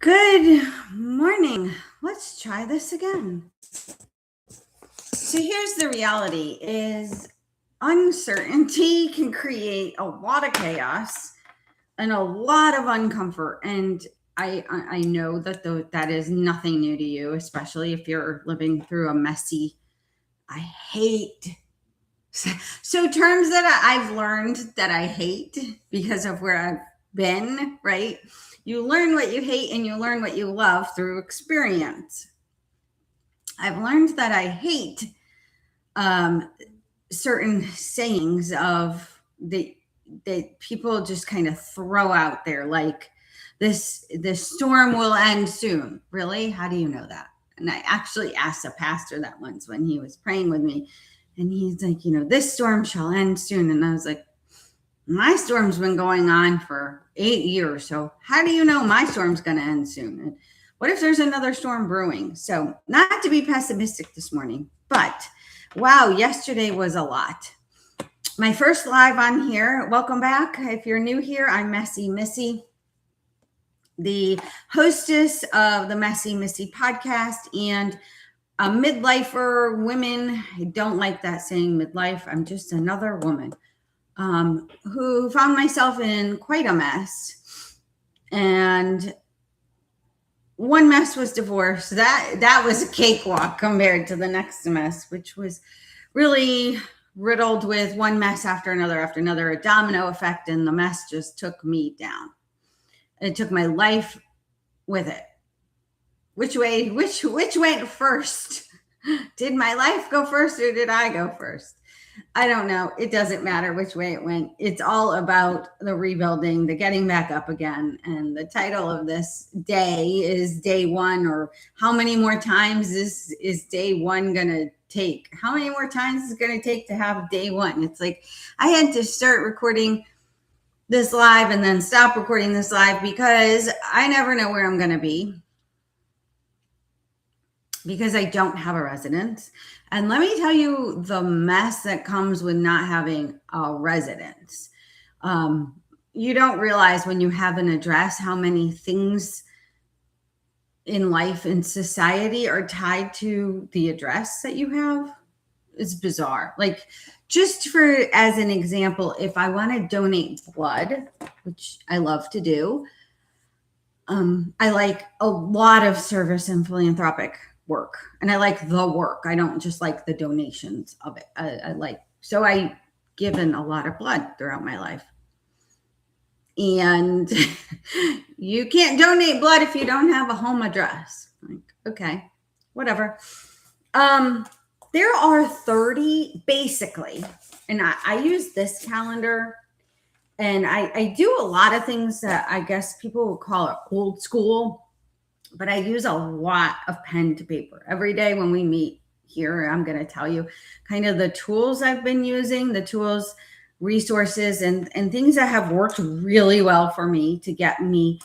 Good morning. Let's try this again. So here's the reality is uncertainty can create a lot of chaos and a lot of uncomfort. And I know that that is nothing new to you, especially if you're living through a messy, I hate. So terms that I've learned that I hate because of where I've been, right? You learn what you hate and you learn what you love through experience. I've learned that I hate certain sayings of that people just kind of throw out there, like this storm will end soon. Really? How do you know that? And I actually asked a pastor that once when he was praying with me, and he's like, this storm shall end soon. And I was like, my storm's been going on for 8 years. So how do you know my storm's going to end soon? And what if there's another storm brewing? So not to be pessimistic this morning, but wow, yesterday was a lot. My first live on here. Welcome back. If you're new here, I'm Messie Missy, the hostess of the Messie Missy Podcast and a midlifer women. I don't like that saying midlife. I'm just another woman who found myself in quite a mess. And one mess was divorce. That was a cakewalk compared to the next mess, which was really riddled with one mess after another, a domino effect, and the mess just took me down. It took my life with it. Which went first? Did my life go first or did I go first? I don't know. It doesn't matter which way it went. It's all about the rebuilding, the getting back up again. And the title of this day is day one, or how many more times is day one going to take? How many more times is it going to take to have day one? It's like I had to start recording this live and then stop recording this live because I never know where I'm going to be, because I don't have a residence. And let me tell you the mess that comes with not having a residence. You don't realize when you have an address how many things in life and society are tied to the address that you have. It's bizarre. Like, just as an example, if I want to donate blood, which I love to do, I like a lot of service and philanthropic work, and I like the work. I don't just like the donations of it. So I've given a lot of blood throughout my life, and you can't donate blood if you don't have a home address. Like, okay, whatever. There are 30 basically, and I use this calendar, and I do a lot of things that I guess people would call it old school. But I use a lot of pen to paper. Every day when we meet here, I'm going to tell you kind of the tools I've been using, the tools, resources, and things that have worked really well for me to get me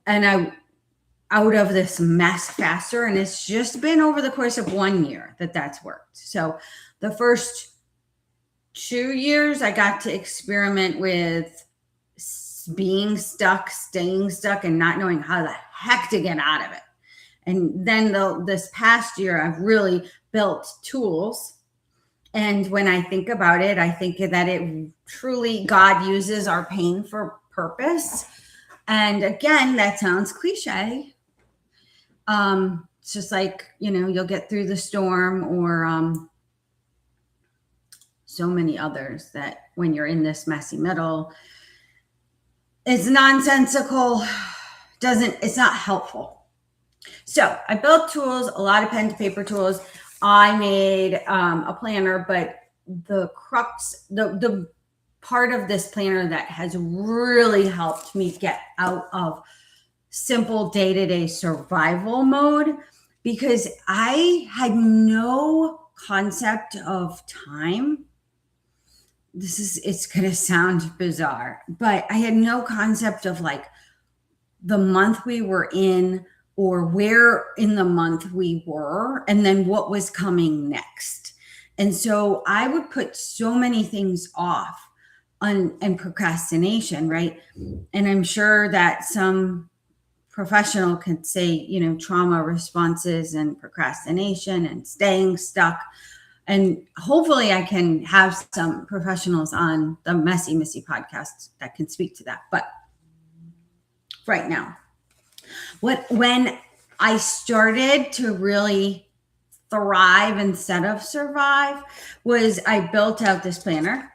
out of this mess faster. And it's just been over the course of 1 year that's worked. So the first 2 years, I got to experiment with being stuck, staying stuck, and not knowing how the heck to get out of it. And then this past year, I've really built tools. And when I think about it, I think that it truly, God uses our pain for purpose. And again, that sounds cliche. It's just like, you'll get through the storm, or so many others that when you're in this messy middle, it's nonsensical. It's not helpful. So I built tools, a lot of pen to paper tools. I made a planner, but the crux, the part of this planner that has really helped me get out of simple day-to-day survival mode, because I had no concept of time. It's going to sound bizarre, but I had no concept of like the month we were in, or where in the month we were, and then what was coming next. And so I would put so many things off and procrastination, right? And I'm sure that some professional could say, trauma responses and procrastination and staying stuck. And hopefully I can have some professionals on the Messie Missy podcast that can speak to that. But right now, when I started to really thrive instead of survive was I built out this planner,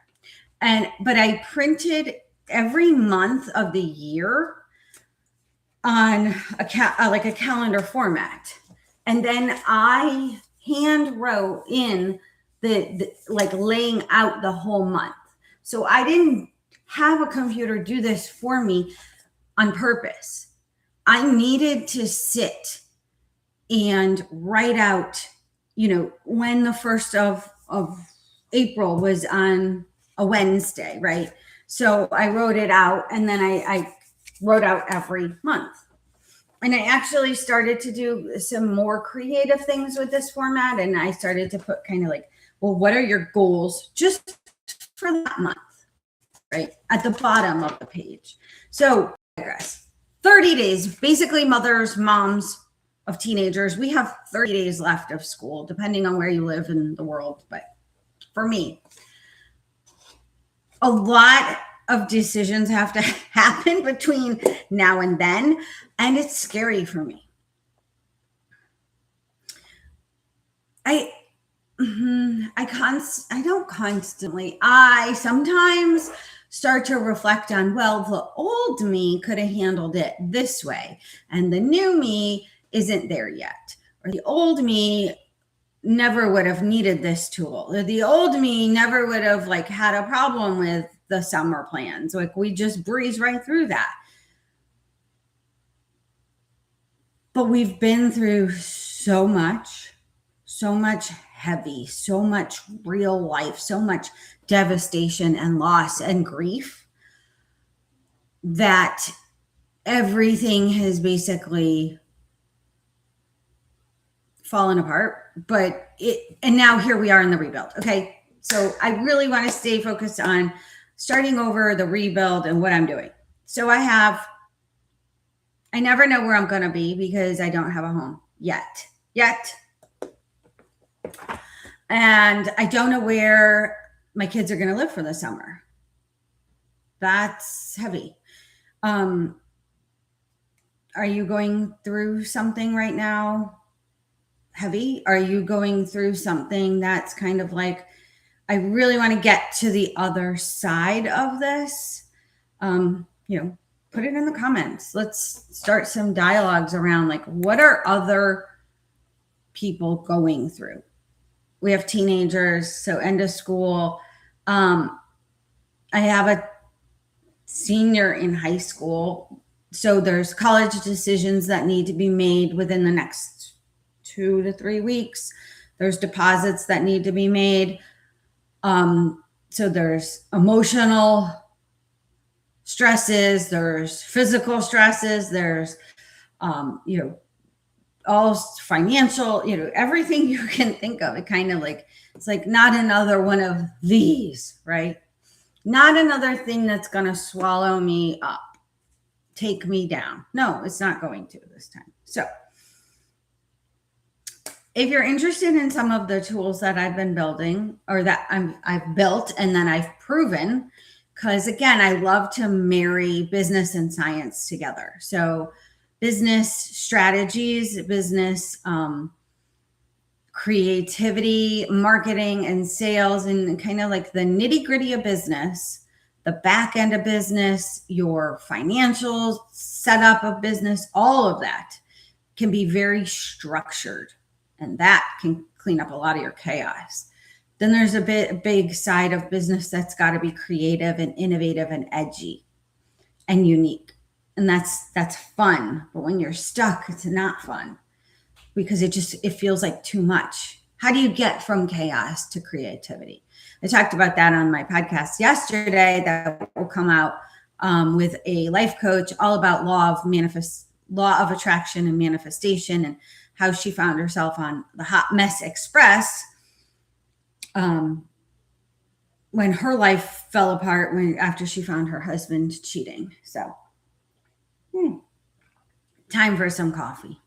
but I printed every month of the year on a calendar format, and then I hand wrote in the like laying out the whole month. So I didn't have a computer do this for me on purpose. I needed to sit and write out, when the 1st of April was on a Wednesday, right? So I wrote it out, and then I wrote out every month. And I actually started to do some more creative things with this format. And I started to put kind of like, well, what are your goals just for that month, right? At the bottom of the page. So I digress. 30 days, basically moms of teenagers. We have 30 days left of school, depending on where you live in the world. But for me, a lot of decisions have to happen between now and then. And it's scary for me. I sometimes start to reflect on, well, the old me could have handled it this way, and the new me isn't there yet. Or the old me never would have needed this tool. Or the old me never would have had a problem with the summer plans. We just breeze right through that. But we've been through so much heavy, so much real life, so much devastation and loss and grief that everything has basically fallen apart. And now here we are in the rebuild. Okay. So I really want to stay focused on starting over, the rebuild, and what I'm doing. So I never know where I'm going to be because I don't have a home yet. And I don't know where my kids are going to live for the summer. That's heavy. Are you going through something right now heavy? Are you going through something that's kind of like, I really want to get to the other side of this? Put it in the comments. Let's start some dialogues around what are other people going through? We have teenagers, so end of school. I have a senior in high school. So there's college decisions that need to be made within the next 2 to 3 weeks. There's deposits that need to be made. So there's emotional stresses, there's physical stresses, there's, all financial, everything you can think of. It kind of it's not another one of these, right? Not another thing that's going to swallow me up, take me down. No, it's not going to this time. So if you're interested in some of the tools that I've been building or that I've built and then I've proven, because again, I love to marry business and science together. So business strategies, business creativity, marketing and sales, and kind of the nitty gritty of business, the back end of business, your financial setup of business, all of that can be very structured, and that can clean up a lot of your chaos. Then there's a big side of business that's got to be creative and innovative and edgy and unique. And that's fun. But when you're stuck, it's not fun because it feels like too much. How do you get from chaos to creativity? I talked about that on my podcast yesterday that will come out with a life coach, all about law of attraction and manifestation, and how she found herself on the Hot Mess Express when her life fell apart after she found her husband cheating. So time for some coffee.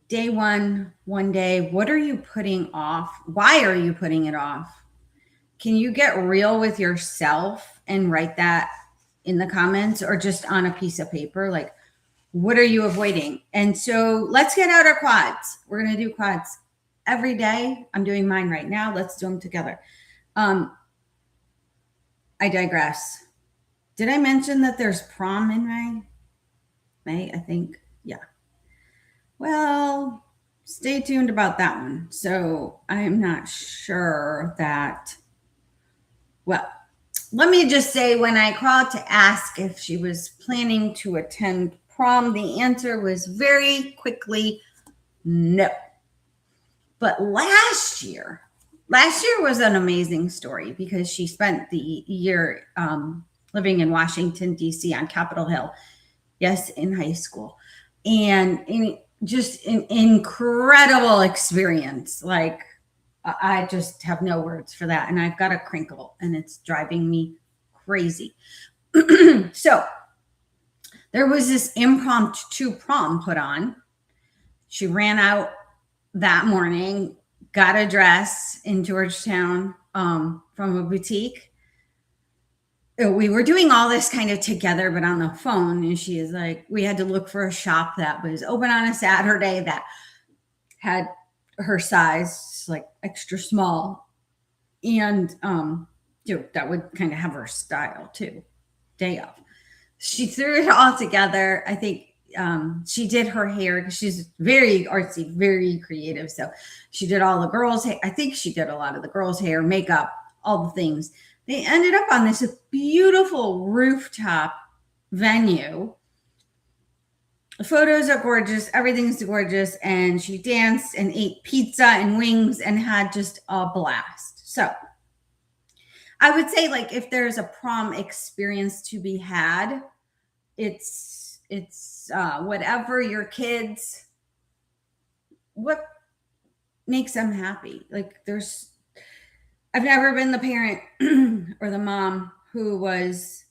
Day one day, what are you putting off? Why are you putting it off? Can you get real with yourself and write that in the comments or just on a piece of paper? Like, what are you avoiding? And so let's get out our quads. We're going to do quads every day. I'm doing mine right now. Let's do them together. I digress. Did I mention that there's prom in May, I think. Yeah. Well, stay tuned about that one. So I'm not sure that, well, let me just say when I called to ask if she was planning to attend prom, the answer was very quickly no. But last year was an amazing story because she spent the year living in Washington, D.C. on Capitol Hill. Yes, in high school. And just an incredible experience. Like, I just have no words for that. And I've got a crinkle and it's driving me crazy. So there was this impromptu prom put on. She ran out that morning, got a dress in Georgetown from a boutique. We were doing all this kind of together, but on the phone. And she is like, we had to look for a shop that was open on a Saturday that had her size, like extra small. And that would kind of have her style too. Day of. She threw it all together. I think she did her hair because she's very artsy, very creative. So she did all the girls' hair. I think she did a lot of the girls' hair, makeup, all the things. They ended up on this beautiful rooftop venue. The photos are gorgeous. Everything's gorgeous. And she danced and ate pizza and wings and had just a blast. So I would say, like, if there's a prom experience to be had, it's whatever your kids, what makes them happy. Like, I've never been the parent or the mom who was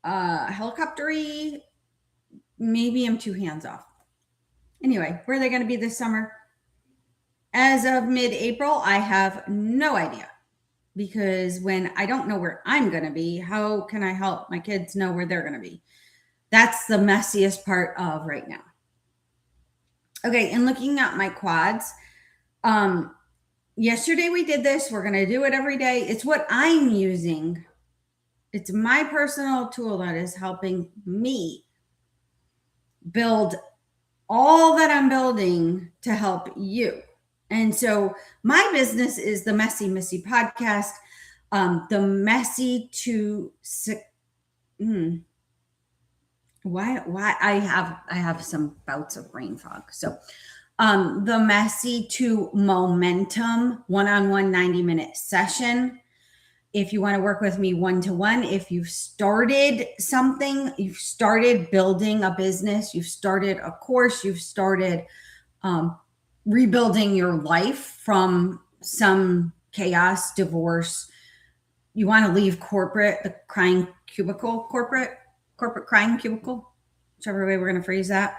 helicopter-y. Maybe I'm too hands off. Anyway, where are they going to be this summer? As of mid-April, I have no idea. Because when I don't know where I'm going to be, how can I help my kids know where they're going to be? That's the messiest part of right now. Okay, and looking at my quads, yesterday we did this. We're going to do it every day. It's what I'm using. It's my personal tool that is helping me build all that I'm building to help you. And so my business is the Messie Missy Podcast, the Messie to why I have some bouts of brain fog. So the Messie to Momentum one-on-one 90-minute session. If you want to work with me one-to-one, if you've started something, you've started building a business, you've started a course, you've started rebuilding your life from some chaos, divorce, you want to leave corporate crying cubicle, whichever way we're going to phrase that.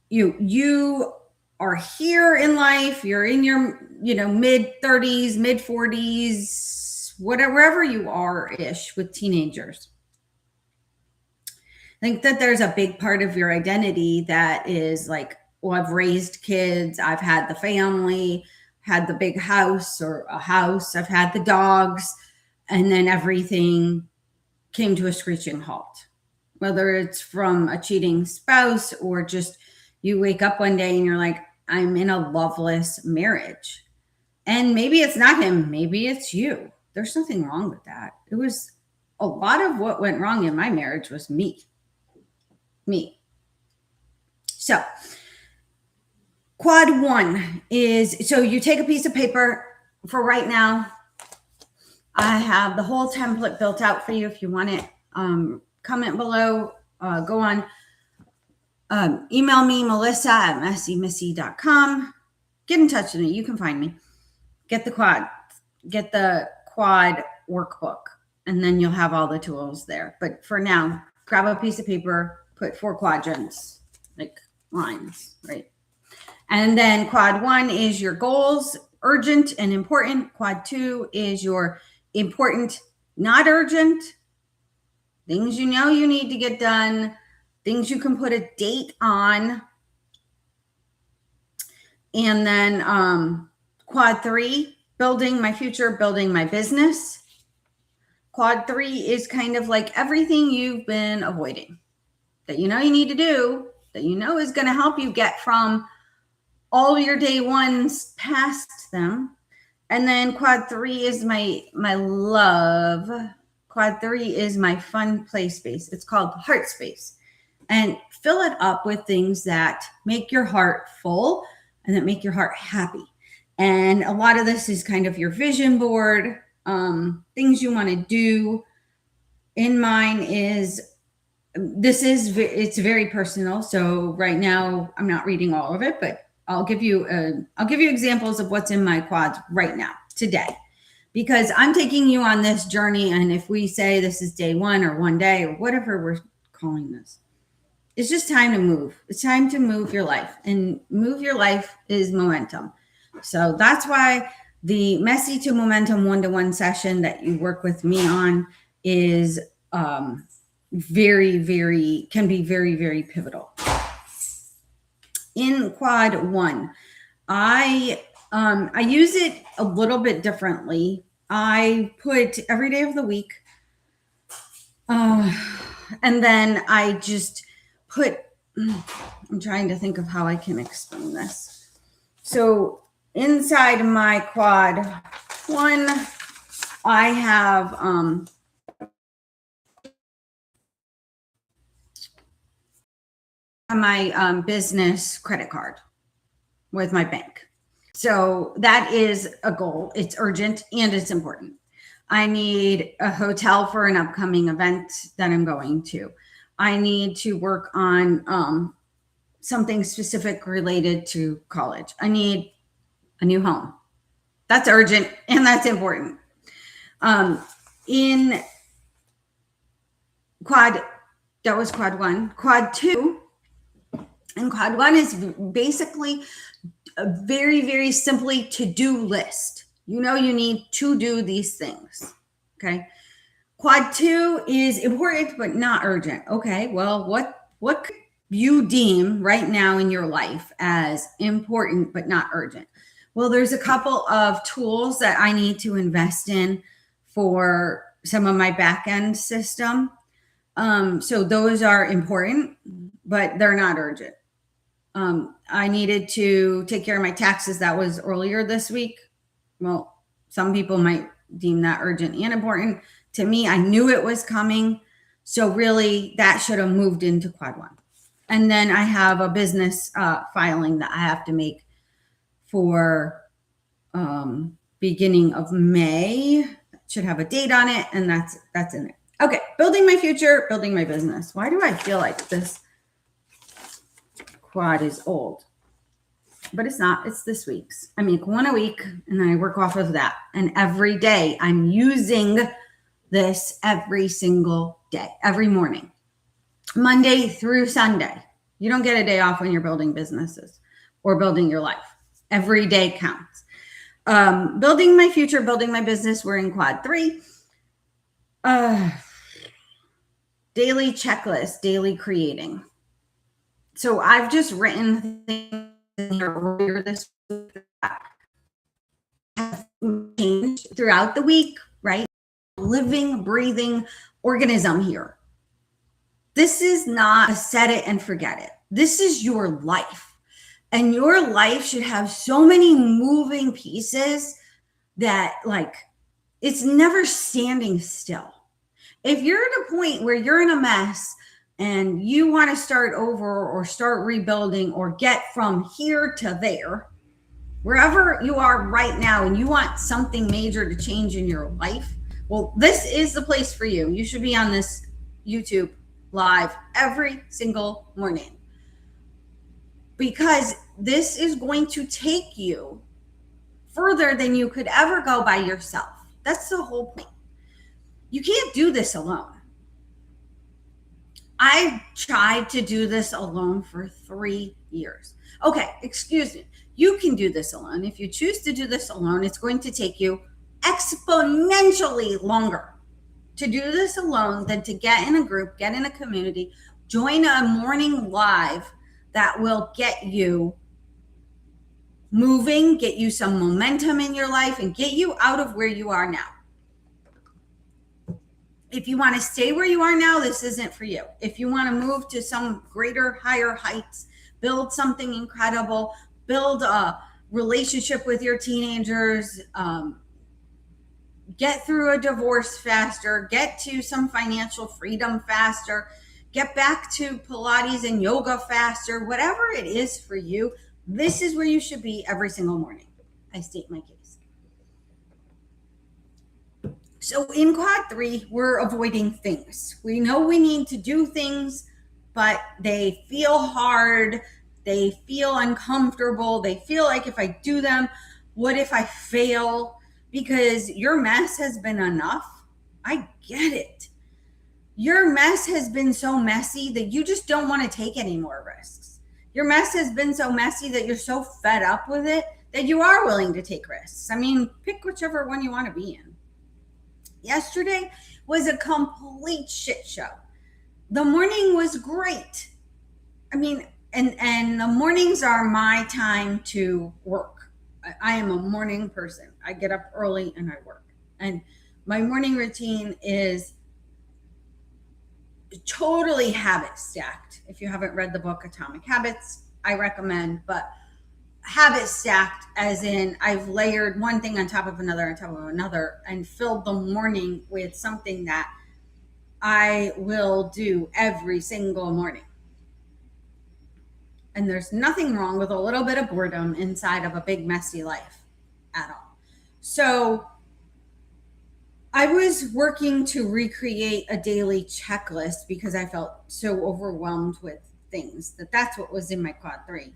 You are here in life, you're in your, mid 30s, mid 40s, wherever you are ish with teenagers. I think that there's a big part of your identity that is like, well, I've raised kids, I've had the family, had the big house or a house, I've had the dogs, and then everything came to a screeching halt. Whether it's from a cheating spouse or just you wake up one day and you're like, I'm in a loveless marriage. And maybe it's not him, maybe it's you. There's nothing wrong with that. It was a lot of what went wrong in my marriage was me. So quad one is, so you take a piece of paper. For right now, I have the whole template built out for you. If you want it, comment below, go on, email me, melissa@messiemissy.com. Get in touch with me. You can find me. Get the quad workbook. and then you'll have all the tools there. But for now, grab a piece of paper, put 4 quadrants, like lines, right? And then quad 1 is your goals, urgent and important. Quad 2 is your important, not urgent, things you know you need to get done, things you can put a date on. And then quad 3, building my future, building my business. Quad 3 is kind of like everything you've been avoiding that you know you need to do, that you know is going to help you get from all your day ones past them. And then quad 3 is my love. Quad 3 is my fun play space. It's called heart space. And fill it up with things that make your heart full and that make your heart happy. And a lot of this is kind of your vision board, things you want to do. In mine is, it's very personal. So right now I'm not reading all of it, but I'll give you examples of what's in my quads right now, today, because I'm taking you on this journey. And if we say this is day 1 or 1 day or whatever we're calling this, it's just time to move. It's time to move your life, and move your life is momentum. So that's why the Messy to Momentum 1-to-1 session that you work with me on is very, very pivotal. In quad 1, I use it a little bit differently. I put every day of the week, and then I just put, I'm trying to think of how I can explain this. So inside my quad 1, I have my business credit card with my bank. So that is a goal. It's urgent and it's important. I need a hotel for an upcoming event that I'm going to. I need to work on something specific related to college. I need a new home. That's urgent and that's important. In quad, that was quad 1. Quad 2, and quad 1 is basically a very, very simply to-do list. You know you need to do these things, okay? Quad 2 is important but not urgent. Okay, well, what could you deem right now in your life as important but not urgent? Well, there's a couple of tools that I need to invest in for some of my back-end system. So those are important, but they're not urgent. I needed to take care of my taxes. That was earlier this week. Well, some people might deem that urgent and important. To me, I knew it was coming. So really that should have moved into quad 1. And then I have a business filing that I have to make for beginning of May. Should have a date on it, and that's in it. Okay, building my future, building my business. Why do I feel like this quad is old? But it's not. It's this week's. I make 1 a week, and then I work off of that. And every day I'm using this every single day, every morning, Monday through Sunday. You don't get a day off when you're building businesses or building your life. Every day counts. Building my future, building my business. We're in quad 3. Daily checklist, daily creating. So I've just written things earlier this week that have changed throughout the week, right? Living, breathing organism here. This is not a set it and forget it. This is your life. And your life should have so many moving pieces that, like, it's never standing still. If you're at a point where you're in a mess and you want to start over or start rebuilding or get from here to there, wherever you are right now, and you want something major to change in your life, well, this is the place for you. You should be on this YouTube live every single morning, because this is going to take you further than you could ever go by yourself. That's the whole point. You can't do this alone. I tried to do this alone for 3 years. Okay, excuse me. You can do this alone. If you choose to do this alone, it's going to take you exponentially longer to do this alone than to get in a group, get in a community, join a morning live that will get you moving, get you some momentum in your life, and get you out of where you are now. If you want to stay where you are now, this isn't for you. If you want to move to some greater, higher heights, build something incredible, build a relationship with your teenagers, get through a divorce faster, get to some financial freedom faster, get back to Pilates and yoga faster, whatever it is for you, this is where you should be every single morning. I state my case. So in quad 3, we're avoiding things. We know we need to do things, but they feel hard. They feel uncomfortable. They feel like if I do them, what if I fail? Because your mess has been enough. I get it. Your mess has been so messy that you just don't want to take any more risks. Your mess has been so messy that you're so fed up with it that you are willing to take risks. I mean, pick whichever one you want to be in. Yesterday was a complete shit show. The morning was great. I mean, and the mornings are my time to work. I am a morning person. I get up early and I work. And my morning routine is totally habit stacked. If you haven't read the book Atomic Habits, I recommend, but habit stacked as in I've layered one thing on top of another and filled the morning with something that I will do every single morning. And there's nothing wrong with a little bit of boredom inside of a big messy life at all. So I was working to recreate a daily checklist because I felt so overwhelmed with things that's what was in my quad 3.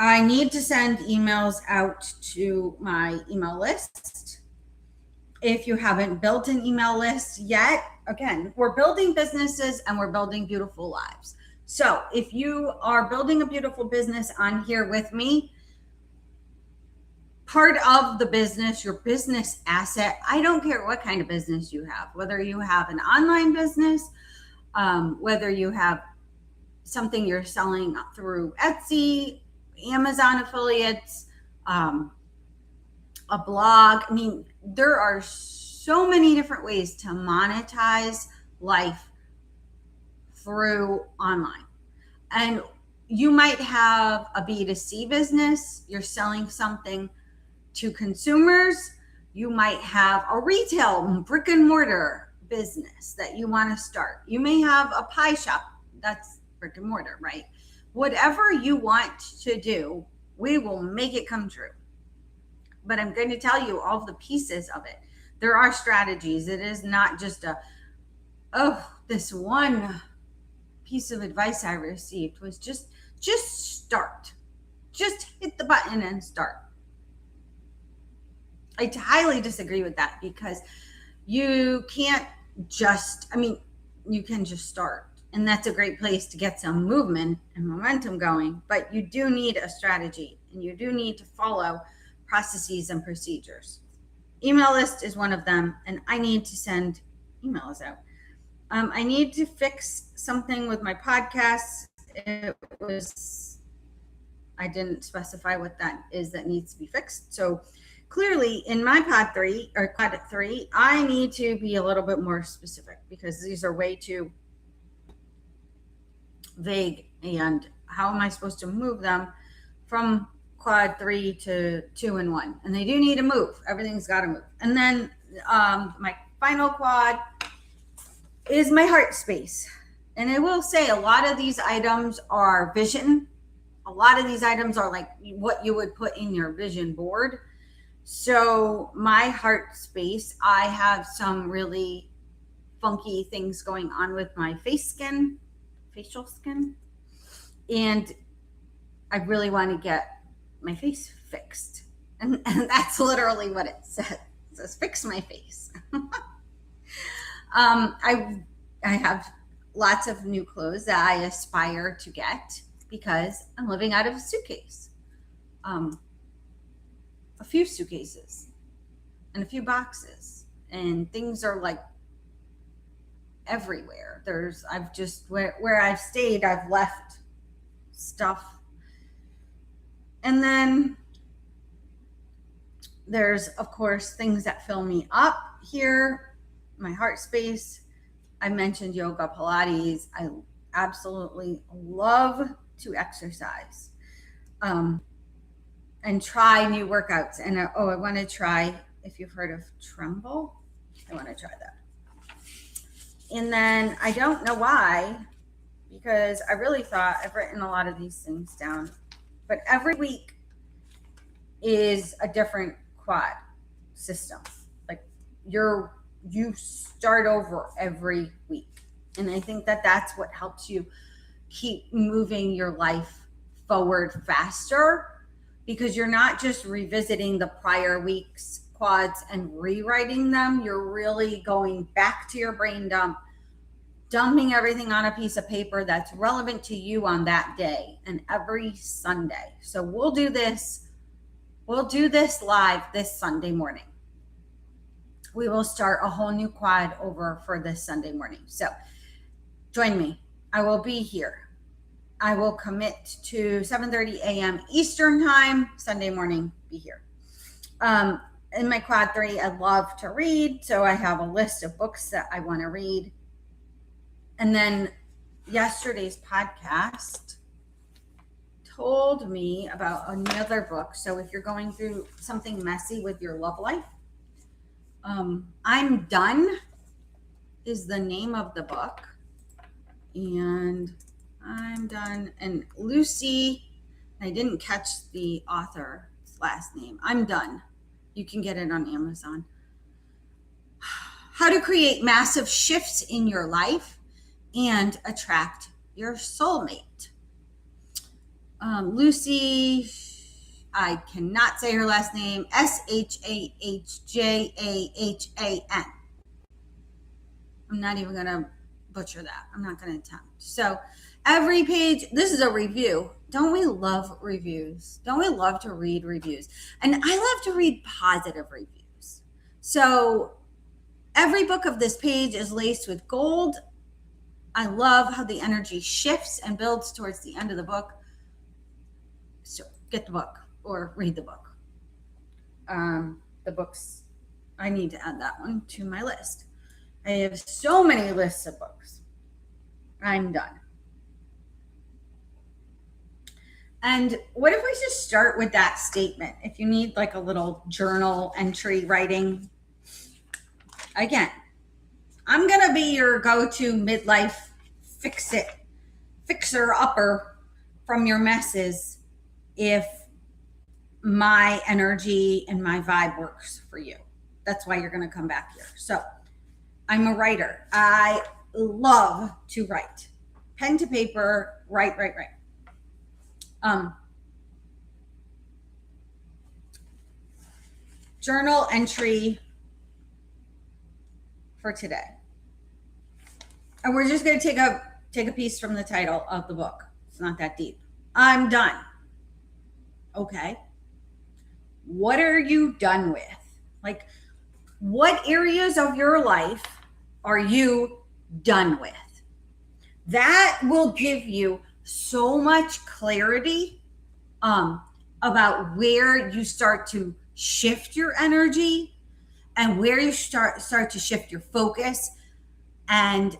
I need to send emails out to my email list. If you haven't built an email list yet, again, we're building businesses and we're building beautiful lives. So if you are building a beautiful business on here with me, part of the business, your business asset, I don't care what kind of business you have, whether you have an online business, whether you have something you're selling through Etsy, Amazon affiliates, a blog. I mean, there are so many different ways to monetize life through online. And you might have a B2C business. You're selling something to consumers. You might have a retail brick and mortar business that you want to start. You may have a pie shop. That's brick and mortar, right? Whatever you want to do, we will make it come true. But I'm going to tell you all the pieces of it. There are strategies. It is not just this one piece of advice I received was just start. Just hit the button and start. I highly disagree with that because you can't you can just start. And that's a great place to get some movement and momentum going. But you do need a strategy and you do need to follow processes and procedures. Email list is one of them. And I need to send emails out. I need to fix something with my podcast. I didn't specify what that is that needs to be fixed. So clearly in my quad 3, I need to be a little bit more specific because these are way too vague. And how am I supposed to move them from quad 3 to 2 and 1? And they do need to move. Everything's got to move. And then my final quad is my heart space. And I will say a lot of these items are vision. A lot of these items are like what you would put in your vision board. So my heart space, I have some really funky things going on with my facial skin. And I really want to get my face fixed. And that's literally what it says. says, fix my face. I have lots of new clothes that I aspire to get because I'm living out of a suitcase. A few suitcases and a few boxes, and things are like everywhere. I've just, where I've stayed, I've left stuff. And then there's, of course, things that fill me up here, my heart space. I mentioned yoga, Pilates. I absolutely love to exercise and try new workouts. And I want to try, if you've heard of Tremble, I want to try that. And then I don't know why, because I really thought I've written a lot of these things down, but every week is a different quad system. Like you start over every week. And I think that that's what helps you keep moving your life forward faster, because you're not just revisiting the prior week's quads and rewriting them. You're really going back to your brain dump, dumping everything on a piece of paper that's relevant to you on that day and every Sunday. So we'll do this live this Sunday morning. We will start a whole new quad over for this Sunday morning. So join me. I will be here. I will commit to 7:30 a.m. Eastern time, Sunday morning, be here. In my quad 3, I love to read. So I have a list of books that I want to read. And then yesterday's podcast told me about another book. So if you're going through something messy with your love life, I'm Done is the name of the book. And I'm Done. And Lucy, I didn't catch the author's last name. I'm Done. You can get it on Amazon. How to create massive shifts in your life and attract your soulmate. Lucy, I cannot say her last name, Shahjahan. I'm not even going to butcher that. I'm not going to attempt. So every page, this is a review. Don't we love reviews? Don't we love to read reviews? And I love to read positive reviews. So every book of this page is laced with gold. I love how the energy shifts and builds towards the end of the book. So get the book or read the book. The books, I need to add that one to my list. I have so many lists of books. I'm done. And what if we just start with that statement? If you need like a little journal entry writing, again, I'm going to be your go-to midlife fixer-upper from your messes if my energy and my vibe works for you. That's why you're going to come back here. So I'm a writer. I love to write. Pen to paper, write. Journal entry for today. And we're just going to take a piece from the title of the book. It's not that deep. I'm done. Okay. What are you done with? Like, what areas of your life are you done with? That will give you so much clarity about where you start to shift your energy and where you start to shift your focus and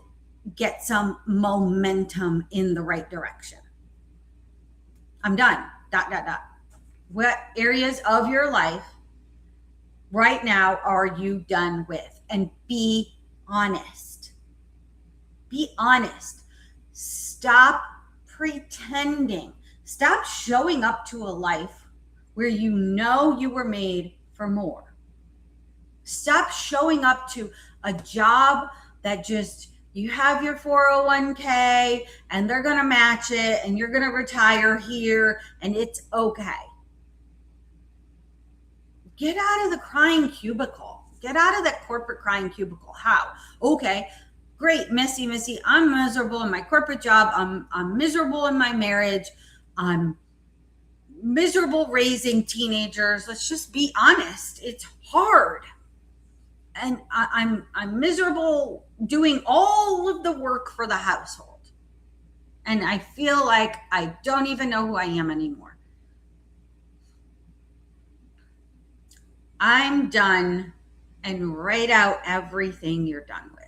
get some momentum in the right direction. I'm done. ... What areas of your life right now are you done with? And be honest. Be honest. Stop pretending. Stop showing up to a life where you know you were made for more. Stop showing up to a job that just, you have your 401k and they're going to match it and you're going to retire here and it's okay. Get out of the crying cubicle. Get out of that corporate crying cubicle. How? Okay, great, Missy. I'm miserable in my corporate job. I'm miserable in my marriage. I'm miserable raising teenagers. Let's just be honest. It's hard. And I'm miserable doing all of the work for the household. And I feel like I don't even know who I am anymore. I'm done, and write out everything you're done with.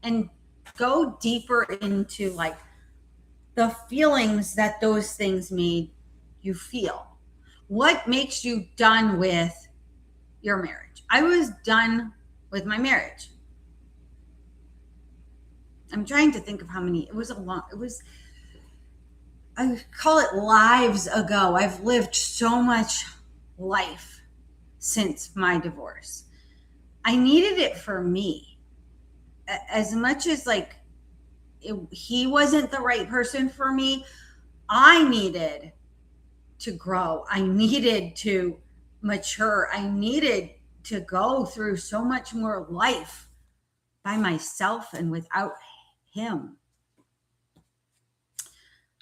And go deeper into like the feelings that those things made you feel. What makes you done with your marriage? I was done with my marriage. I'm trying to think of how many. I call it lives ago. I've lived so much life since my divorce. I needed it for me. As much as like he wasn't the right person for me, I needed to grow. I needed to mature. I needed to go through so much more life by myself and without him.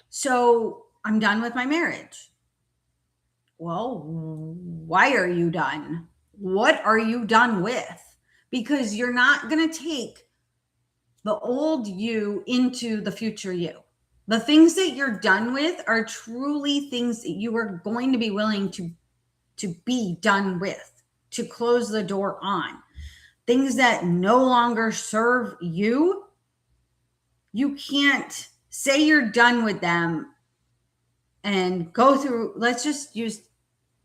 So I'm done with my marriage. Well, why are you done? What are you done with? Because you're not going to take the old you into the future you. The things that you're done with are truly things that you are going to be willing to be done with, to close the door on. Things that no longer serve you, you can't say you're done with them and go through, let's just use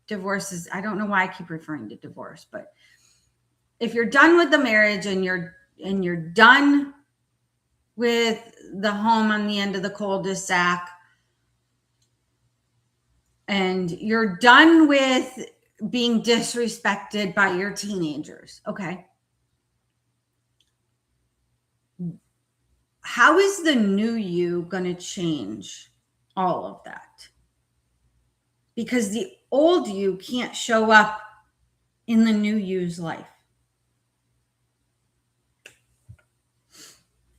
divorces. I don't know why I keep referring to divorce, but if you're done with the marriage and you're done with the home on the end of the cul-de-sac, and you're done with being disrespected by your teenagers, okay? How is the new you going to change all of that? Because the old you can't show up in the new you's life.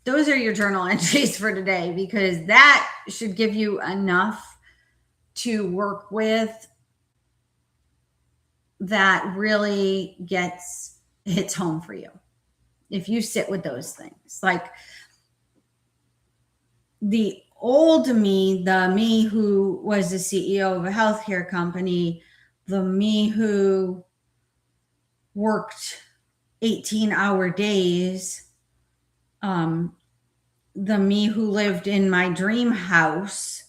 Those are your journal entries for today, because that should give you enough to work with that really hits home for you. If you sit with those things, like the old me, the me who was the CEO of a healthcare company, the me who worked 18-hour days, the me who lived in my dream house,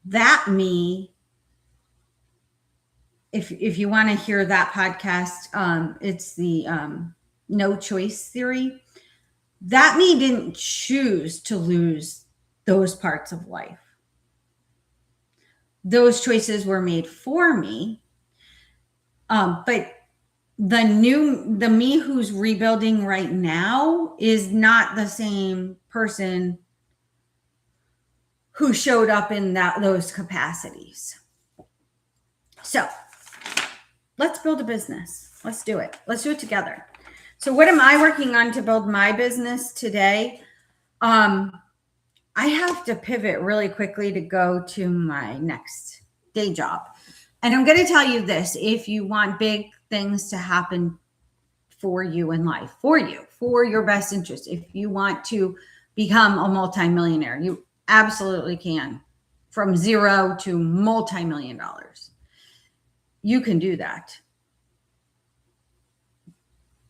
that me, if you want to hear that podcast, it's the no choice theory. That me didn't choose to lose those parts of life. Those choices were made for me. But the me who's rebuilding right now is not the same person who showed up in those capacities. So let's build a business. Let's do it. Let's do it together. So what am I working on to build my business today? I have to pivot really quickly to go to my next day job. And I'm going to tell you this: if you want big things to happen for you in life, for your best interest, if you want to become a multimillionaire, you absolutely can. From zero to multi-million dollars. You can do that.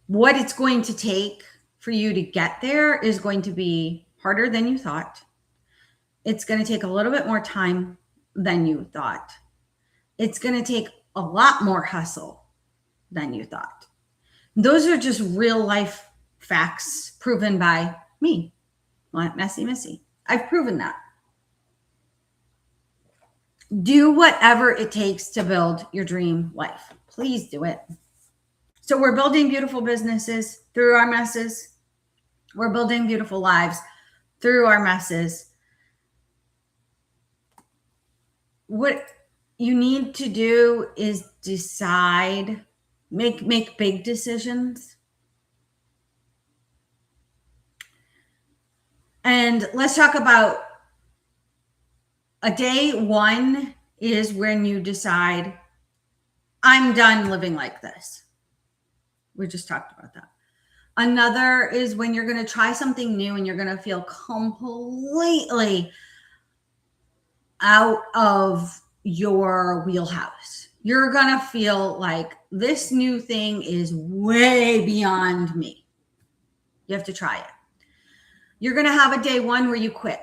What it's going to take for you to get there is going to be harder than you thought. It's going to take a little bit more time than you thought. It's going to take a lot more hustle than you thought. Those are just real life facts proven by me, Messie Missy. I've proven that. Do whatever it takes to build your dream life. Please do it. So we're building beautiful businesses through our messes. We're building beautiful lives through our messes. What you need to do is decide Make big decisions. And let's talk about a day one is when you decide, I'm done living like this. We just talked about that. Another is when you're going to try something new and you're going to feel completely out of your wheelhouse. You're going to feel like this new thing is way beyond me. You have to try it. You're going to have a day one where you quit.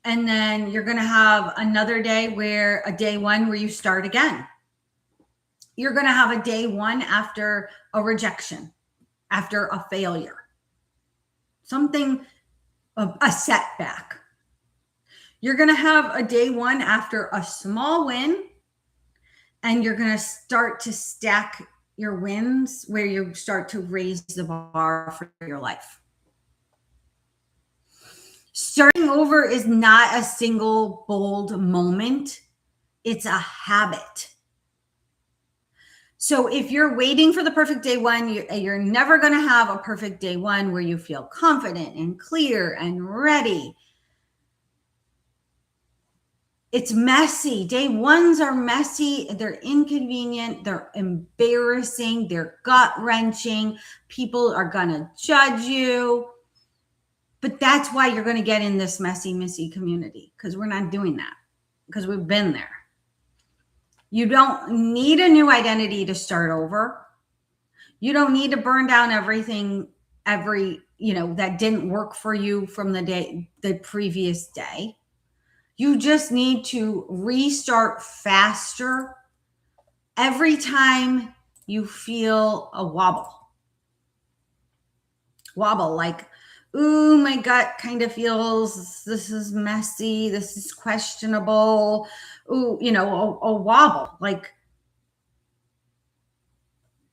And then you're going to have another day where a day one where you start again. You're going to have a day one after a rejection, after a failure, something, a setback. You're going to have a day one after a small win, and you're going to start to stack your wins where you start to raise the bar for your life. Starting over is not a single bold moment. It's a habit. So if you're waiting for the perfect day one, you're never going to have a perfect day one where you feel confident and clear and ready. It's messy. Day ones are messy. They're inconvenient. They're embarrassing. They're gut-wrenching. People are going to judge you. But that's why you're going to get in this Messie Missy community, because we're not doing that, because we've been there. You don't need a new identity to start over. You don't need to burn down everything, that didn't work for you from the previous day. You just need to restart faster every time you feel a wobble. Like, ooh, my gut kind of feels this is messy. This is questionable. Ooh, a wobble. Like,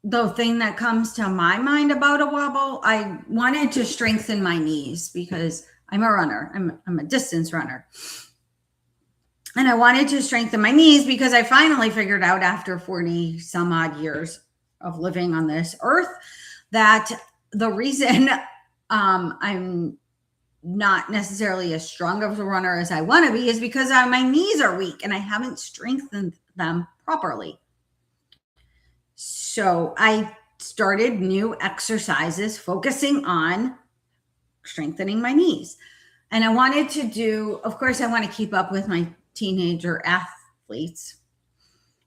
the thing that comes to my mind about a wobble, I wanted to strengthen my knees because I'm a runner. I'm a distance runner. And I wanted to strengthen my knees because I finally figured out after 40 some odd years of living on this earth that the reason I'm not necessarily as strong of a runner as I want to be is because my knees are weak and I haven't strengthened them properly. So I started new exercises focusing on strengthening my knees. And I wanted to do, of course, I want to keep up with my teenager athletes.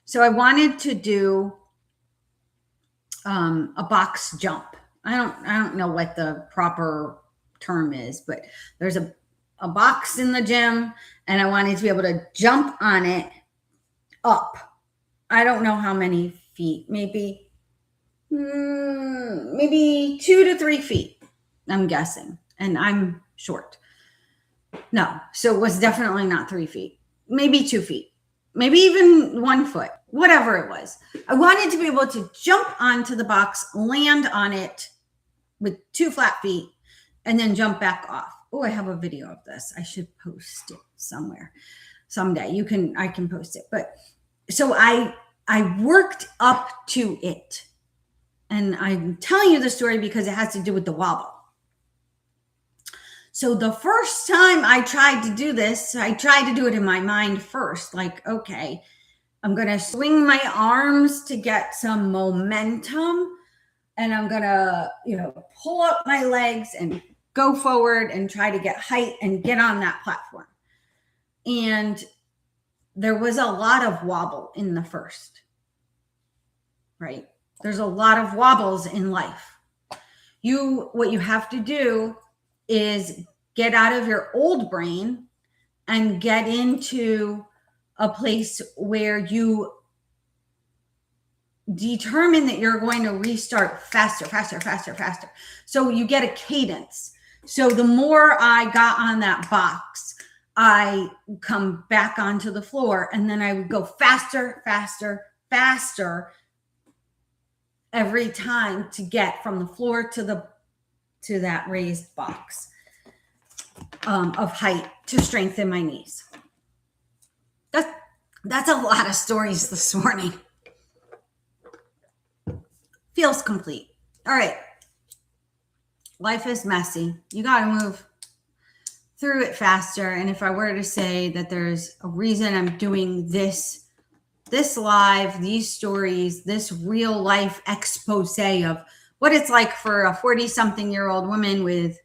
So I wanted to do a box jump. I don't know what the proper term is, but there's a box in the gym and I wanted to be able to jump on it up. I don't know how many feet, maybe 2 to 3 feet, I'm guessing. And I'm short. No, so it was definitely not 3 feet, maybe 2 feet, maybe even 1 foot, whatever it was. I wanted to be able to jump onto the box, land on it with 2 flat feet, and then jump back off. Oh, I have a video of this. I should post it somewhere someday. I can post it. But so I worked up to it. And I'm telling you the story because it has to do with the wobble. So the first time I tried to do this, I tried to do it in my mind first. Like, okay, I'm going to swing my arms to get some momentum. And I'm going to, pull up my legs and go forward and try to get height and get on that platform. And there was a lot of wobble in the first, right? There's a lot of wobbles in life. What you have to do is get out of your old brain and get into a place where you determine that you're going to restart faster. So you get a cadence. So the more I got on that box, I come back onto the floor and then I would go faster every time to get from the floor to that raised box of height to strengthen my knees. That's a lot of stories this morning. feels complete. All right. Life is messy. You got to move through it faster. And if I were to say that there's a reason I'm doing this live, these stories, this real life expose of what it's like for a 40-something-year-old woman with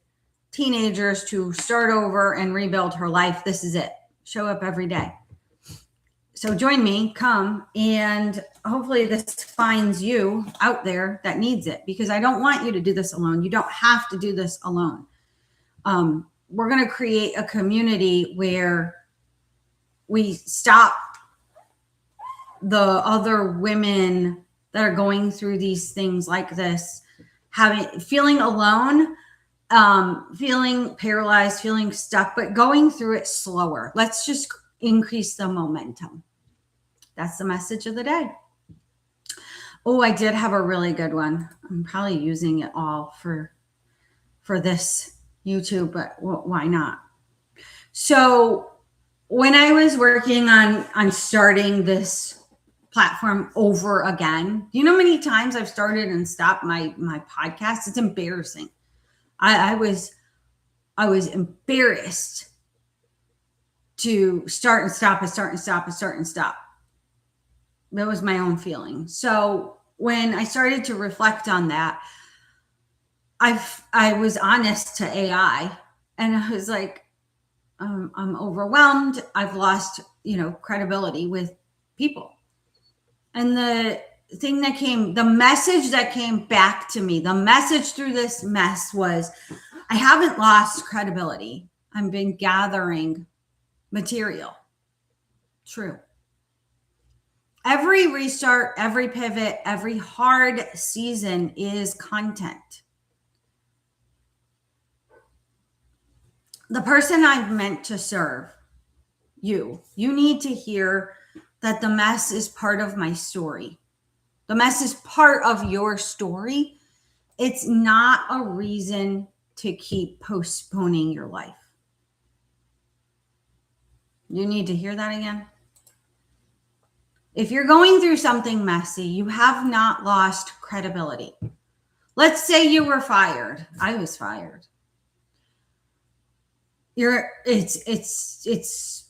teenagers to start over and rebuild her life, this is it. Show up every day. So join me, come, and hopefully this finds you out there that needs it, because I don't want you to do this alone. You don't have to do this alone. We're going to create a community where we stop the other women that are going through these things like this, feeling alone, feeling paralyzed, feeling stuck, but going through it slower. Let's just increase the momentum. That's the message of the day. Oh, I did have a really good one. I'm probably using it all for this YouTube, but why not? So when I was working on starting this platform over again, you know how many times I've started and stopped my podcast? It's embarrassing. I was embarrassed to start and stop and start and stop and start and stop. That was my own feeling. So when I started to reflect on that, I was honest to AI, and I was like, I'm overwhelmed. I've lost, credibility with people. And the message that came back to me, the message through this mess was, I haven't lost credibility. I've been gathering material. True. Every restart, every pivot, every hard season is content. The person I've meant to serve, you need to hear that the mess is part of my story. The mess is part of your story. It's not a reason to keep postponing your life. You need to hear that again. If you're going through something messy, you have not lost credibility. Let's say you were fired. I was fired. It's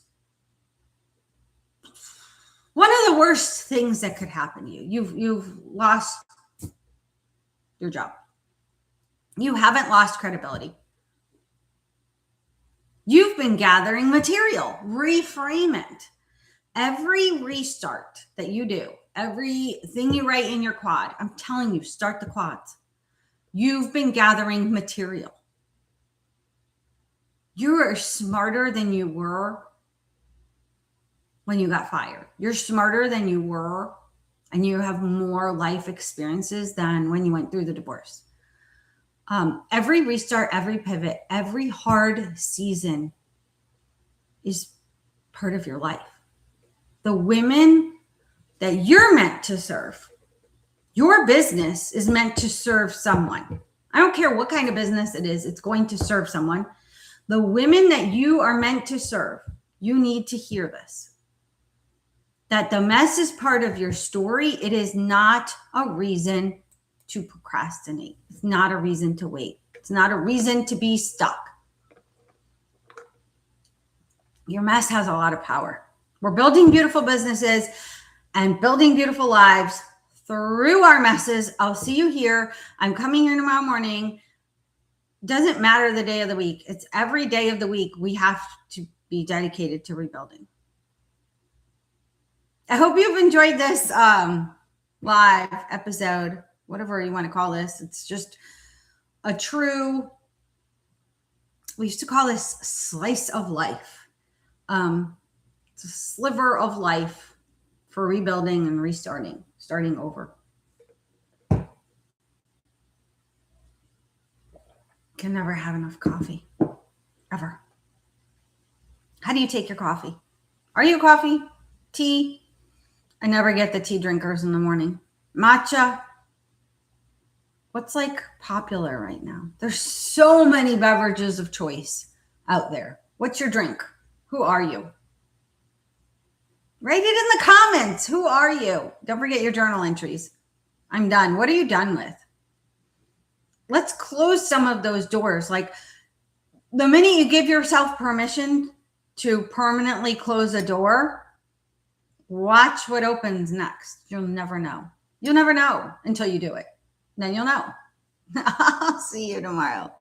one of the worst things that could happen to you. You've lost your job. You haven't lost credibility. You've been gathering material. Reframe it. Every restart that you do, everything you write in your quad, I'm telling you, start the quads. You've been gathering material. You are smarter than you were when you got fired. You're smarter than you were, and you have more life experiences than when you went through the divorce. Every restart, every pivot, every hard season is part of your life. The women that you're meant to serve, your business is meant to serve someone. I don't care what kind of business it is, it's going to serve someone. The women that you are meant to serve, you need to hear this. That the mess is part of your story. It is not a reason to procrastinate. It's not a reason to wait. It's not a reason to be stuck. Your mess has a lot of power. We're building beautiful businesses and building beautiful lives through our messes. I'll see you here. I'm coming here tomorrow morning. Doesn't matter the day of the week. It's every day of the week we have to be dedicated to rebuilding. I hope you've enjoyed this live episode, whatever you want to call this. It's just a true, we used to call this slice of life. It's a sliver of life for rebuilding and restarting, starting over. Can never have enough coffee, ever. How do you take your coffee? Are you a coffee? Tea? I never get the tea drinkers in the morning. Matcha? What's popular right now? There's so many beverages of choice out there. What's your drink? Who are you? Write it in the comments. Who are you? Don't forget your journal entries. I'm done. What are you done with? Let's close some of those doors. Like the minute you give yourself permission to permanently close a door, watch what opens next. You'll never know. You'll never know until you do it. Then you'll know. I'll see you tomorrow.